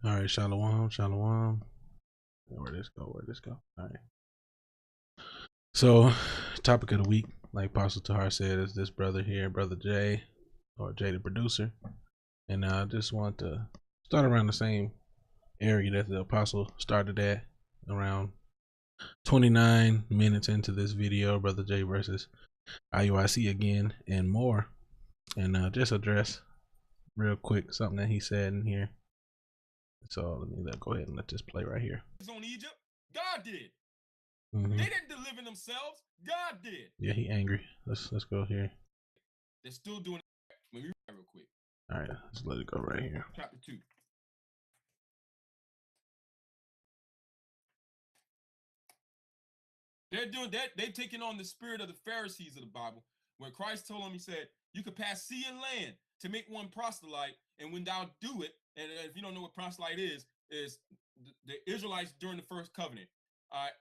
All right, shalom, shalom. Where this go? Where this go? All right. So, topic of the week, like Apostle Tahar said, is this brother here, Brother Jay, or Jay the producer, and I just want to start around the same area that the Apostle started at, around 29 minutes into this video, Brother Jay versus IUIC again, and more, and just address real quick something that he said in here. So go ahead and let this play right here. On Egypt, God did. They didn't deliver themselves. God did. Yeah, he angry. Let's go here. They're still doing it. Let me read that real quick. All right, let's let it go right here. Chapter 2. They're doing that. They're taking on the spirit of the Pharisees of the Bible. When Christ told them, he said, you could pass sea and land to make one proselyte, and when thou do it, and if you don't know what proselyte is the Israelites during the first covenant.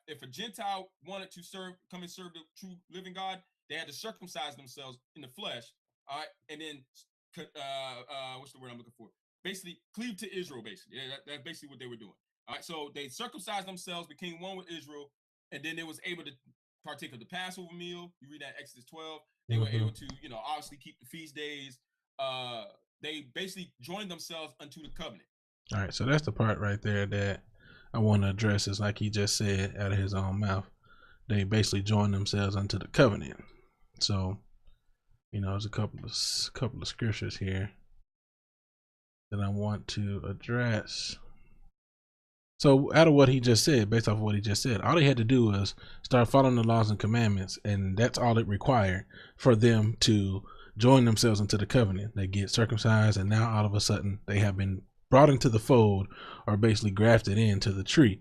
If a Gentile wanted to come and serve the true living God, they had to circumcise themselves in the flesh, and then what's the word I'm looking for? Basically, cleave to Israel. Basically, that's basically what they were doing. All right, so they circumcised themselves, became one with Israel, and then they was able to partake of the Passover meal. You read that Exodus 12. They were able to, obviously keep the feast days. They basically joined themselves unto the covenant. All right, so that's the part right there that I want to address. Is like he just said out of his own mouth. They basically joined themselves unto the covenant. So, there's a couple of scriptures here that I want to address. So out of what he just said, based off of what he just said, all they had to do was start following the laws and commandments, and that's all it required for them to join themselves into the covenant. They get circumcised, and now all of a sudden they have been brought into the fold, or basically grafted into the tree.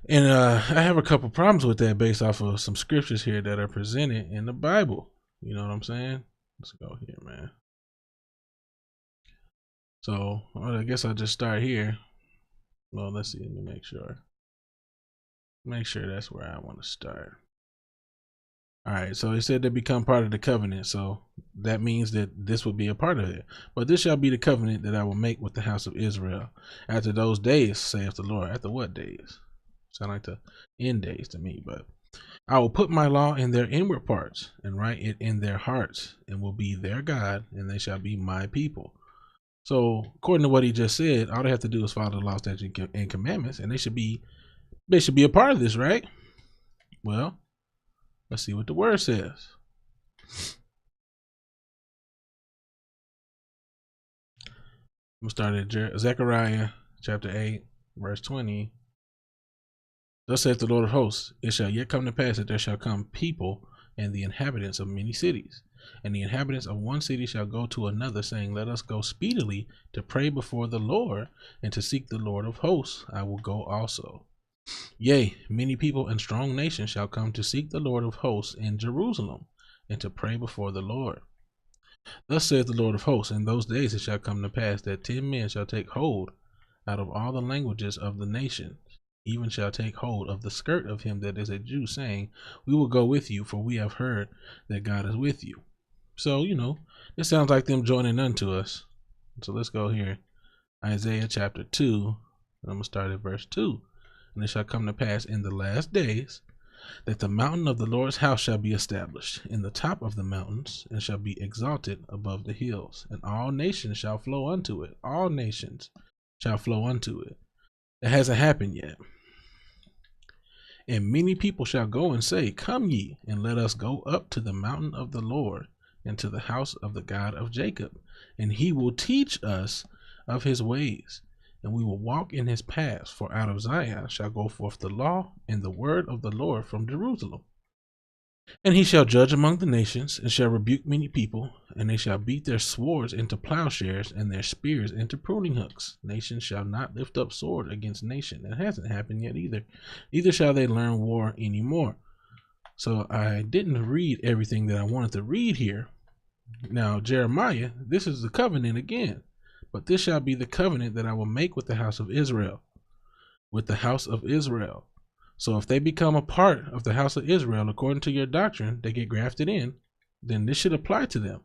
And I have a couple problems with that based off of some scriptures here that are presented in the Bible. You know what I'm saying? Let's go here, man. So I guess I'll just start here. Well, let's see. Let me make sure. Make sure that's where I want to start. All right. So he said they become part of the covenant. So that means that this will be a part of it. But this shall be the covenant that I will make with the house of Israel after those days, saith the Lord. After what days? Sound like the end days to me. But I will put my law in their inward parts and write it in their hearts, and will be their God, and they shall be my people. So according to what he just said, all they have to do is follow the law, statutes, and commandments, and they should be a part of this, right? Well, let's see what the word says. I'm gonna start at Zechariah chapter 8, verse 20. Thus saith the Lord of hosts, it shall yet come to pass that there shall come people and the inhabitants of many cities, and the inhabitants of one city shall go to another, saying, let us go speedily to pray before the Lord, and to seek the Lord of hosts. I will go also. Yea, many people and strong nations shall come to seek the Lord of hosts in Jerusalem, and to pray before the Lord. Thus saith the Lord of hosts, in those days it shall come to pass that 10 men shall take hold out of all the languages of the nations, even shall take hold of the skirt of him that is a Jew, saying, we will go with you, for we have heard that God is with you. So, it sounds like them joining unto us. So let's go here. Isaiah chapter 2, and I'm going to start at verse 2. And it shall come to pass in the last days that the mountain of the Lord's house shall be established in the top of the mountains, and shall be exalted above the hills, and all nations shall flow unto it. All nations shall flow unto it. It hasn't happened yet. And many people shall go and say, come ye, and let us go up to the mountain of the Lord, and to the house of the God of Jacob, and he will teach us of his ways, and we will walk in his paths. For out of Zion shall go forth the law and the word of the Lord from Jerusalem. And he shall judge among the nations, and shall rebuke many people, and they shall beat their swords into plowshares, and their spears into pruning hooks. Nation shall not lift up sword against nation. It hasn't happened yet either. Neither shall they learn war anymore. So I didn't read everything that I wanted to read here. Now, Jeremiah, this is the covenant again. But this shall be the covenant that I will make with the house of Israel. With the house of Israel. So if they become a part of the house of Israel, according to your doctrine, they get grafted in, then this should apply to them.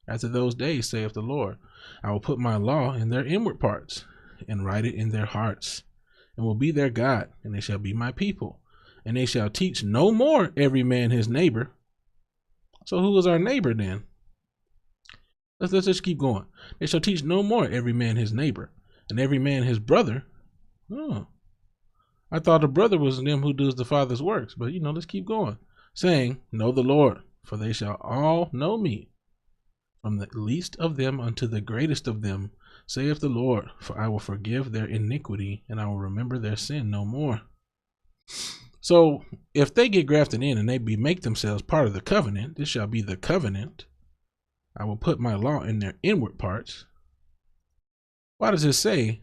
After those days, saith the Lord, I will put my law in their inward parts, and write it in their hearts, and will be their God, and they shall be my people. And they shall teach no more every man his neighbor. So who is our neighbor then? Let's just keep going. They shall teach no more every man his neighbor, and every man his brother. Oh, I thought a brother was them who does the Father's works, but let's keep going. Saying, know the Lord, for they shall all know me, from the least of them unto the greatest of them, saith the Lord, for I will forgive their iniquity, and I will remember their sin no more. So if they get grafted in and they make themselves part of the covenant, this shall be the covenant. I will put my law in their inward parts. Why does it say,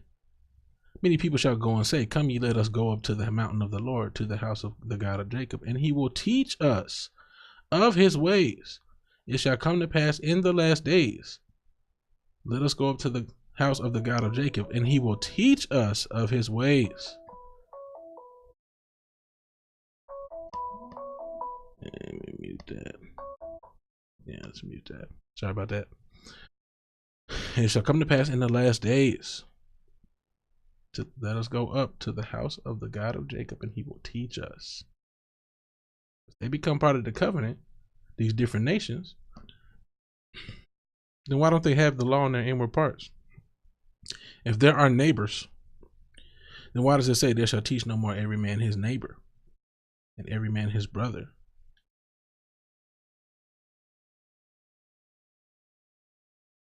many people shall go and say, come ye, let us go up to the mountain of the Lord, to the house of the God of Jacob, and he will teach us of his ways. It shall come to pass in the last days. Let us go up to the house of the God of Jacob, and he will teach us of his ways. Let me mute that. Yeah, let's mute that. Sorry about that. It shall come to pass in the last days. Let us go up to the house of the God of Jacob, and he will teach us. If they become part of the covenant, these different nations, then why don't they have the law in their inward parts? If there are neighbors, then why does it say, there shall teach no more every man his neighbor, and every man his brother?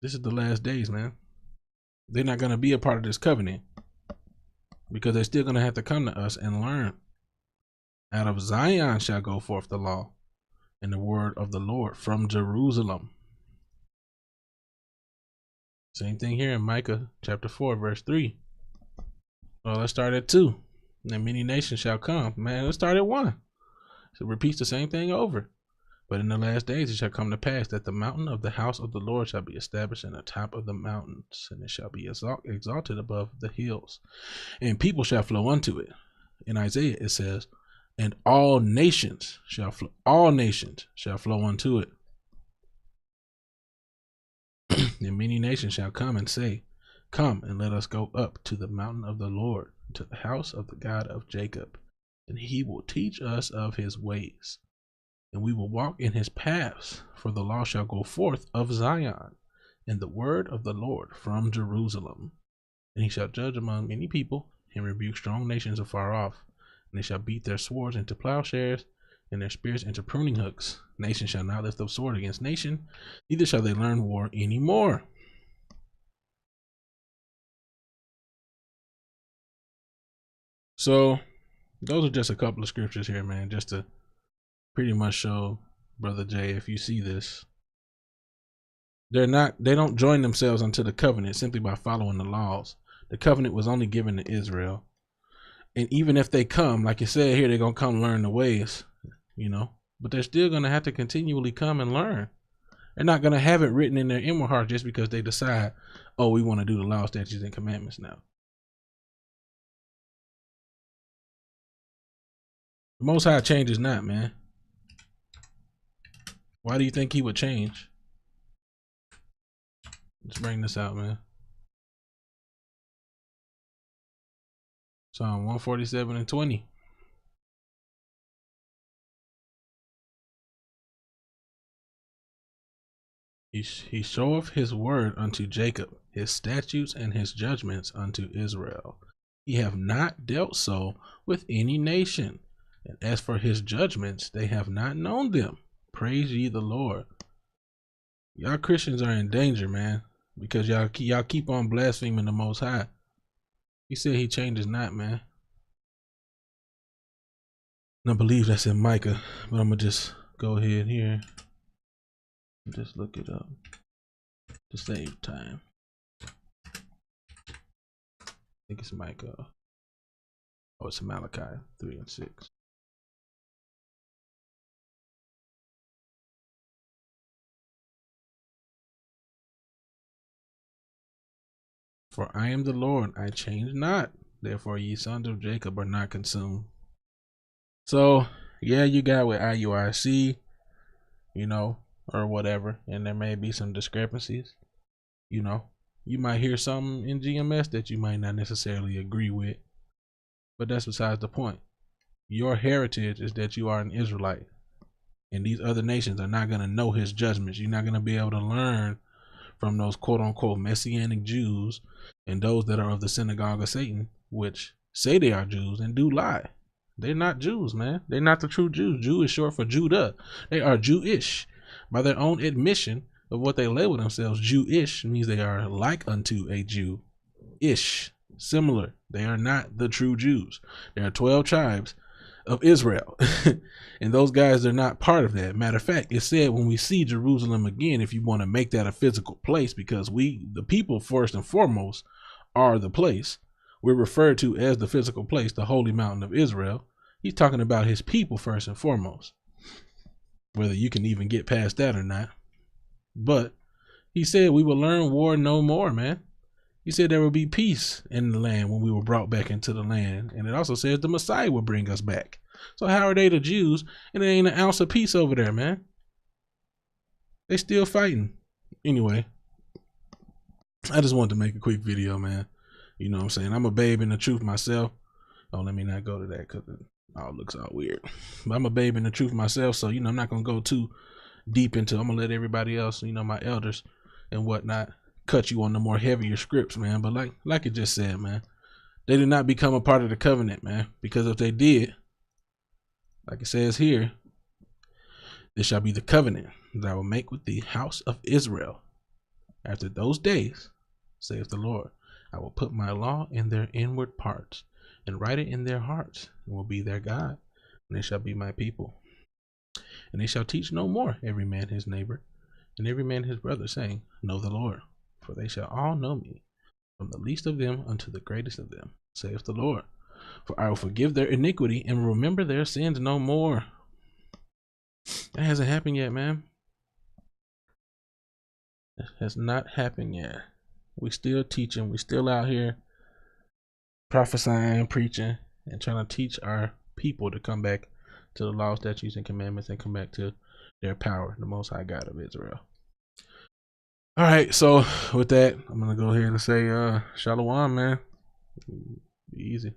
This is the last days, man. They're not going to be a part of this covenant because they're still going to have to come to us and learn. Out of Zion shall go forth the law and the word of the Lord from Jerusalem. Same thing here in Micah chapter 4, verse 3. Well, let's start at 2. And many nations shall come. Man, let's start at 1. So it repeats the same thing over. But in the last days it shall come to pass that the mountain of the house of the Lord shall be established in the top of the mountains, and it shall be exalted above the hills, and people shall flow unto it. In Isaiah it says, and all nations shall flow unto it. And many nations shall come and say, come and let us go up to the mountain of the Lord, to the house of the God of Jacob, and he will teach us of his ways, and we will walk in his paths. For the law shall go forth of Zion, and the word of the Lord from Jerusalem. And he shall judge among many people, and rebuke strong nations afar off. And they shall beat their swords into plowshares, and their spears into pruning hooks. Nation shall not lift up sword against nation, neither shall they learn war any more. So those are just a couple of scriptures here, man, just to pretty much show Brother Jay, if you see this, they don't join themselves unto the covenant simply by following the laws. The covenant was only given to Israel. And even if they come, like you said here, they're going to come learn the ways, but they're still going to have to continually come and learn. They're not going to have it written in their inward heart just because they decide, oh, we want to do the law, statutes, and commandments now. The Most High changes not, man. Why do you think he would change? Let's bring this out, man. Psalm 147 and 20. He showeth his word unto Jacob, his statutes and his judgments unto Israel. He have not dealt so with any nation. And as for his judgments, they have not known them. Praise ye the Lord. Y'all Christians are in danger, man, because y'all keep on blaspheming the Most High. He said he changes not, man. And I believe that's in Micah, but I'm going to just go ahead here and just look it up to save time. I think it's Micah. Oh, it's Malachi 3 and 6. For I am the Lord, I change not. Therefore, ye sons of Jacob are not consumed. So, yeah, you got with IUIC, or whatever, and there may be some discrepancies, You might hear something in GMS that you might not necessarily agree with, but that's besides the point. Your heritage is that you are an Israelite, and these other nations are not going to know his judgments. You're not going to be able to learn from those quote unquote messianic Jews and those that are of the synagogue of Satan, which say they are Jews and do lie. They're not Jews, man. They're not the true Jews. Jew is short for Judah. They are Jewish. By their own admission of what they label themselves, Jewish means they are like unto a Jew. Ish. Similar. They are not the true Jews. There are 12 tribes of Israel. And those guys are not part of that. Matter of fact, it said when we see Jerusalem again, if you want to make that a physical place, because we, the people, first and foremost, are the place. We're referred to as the physical place, the holy mountain of Israel. He's talking about his people first and foremost, whether you can even get past that or not. But he said we will learn war no more, man. He said there will be peace in the land when we were brought back into the land. And it also says the Messiah will bring us back. So how are they the Jews and there ain't an ounce of peace over there, man? They still fighting. Anyway, I just wanted to make a quick video, man. You know what I'm saying? I'm a babe in the truth myself. Oh, let me not go to that because it all looks all weird. But I'm a babe in the truth myself. So, you know, I'm not going to go too deep into it. I'm going to let everybody else, you know, my elders and whatnot, cut you on the more heavier scripts, man. But like it just said, man, they did not become a part of the covenant, man. Because if they did, like it says here, this shall be the covenant that I will make with the house of Israel. After those days, saith the Lord, I will put my law in their inward parts and write it in their hearts, and will be their God, and they shall be my people. And they shall teach no more every man his neighbor, and every man his brother, saying, Know the Lord, for they shall all know me, from the least of them unto the greatest of them, saith the Lord. For I will forgive their iniquity and remember their sins no more. That hasn't happened yet, man. That has not happened yet. We still teaching. We still out here prophesying, preaching, and trying to teach our people to come back to the law, statutes, and commandments and come back to their power, the Most High God of Israel. All right, so with that, I'm going to go ahead and say shalom, man. Be easy.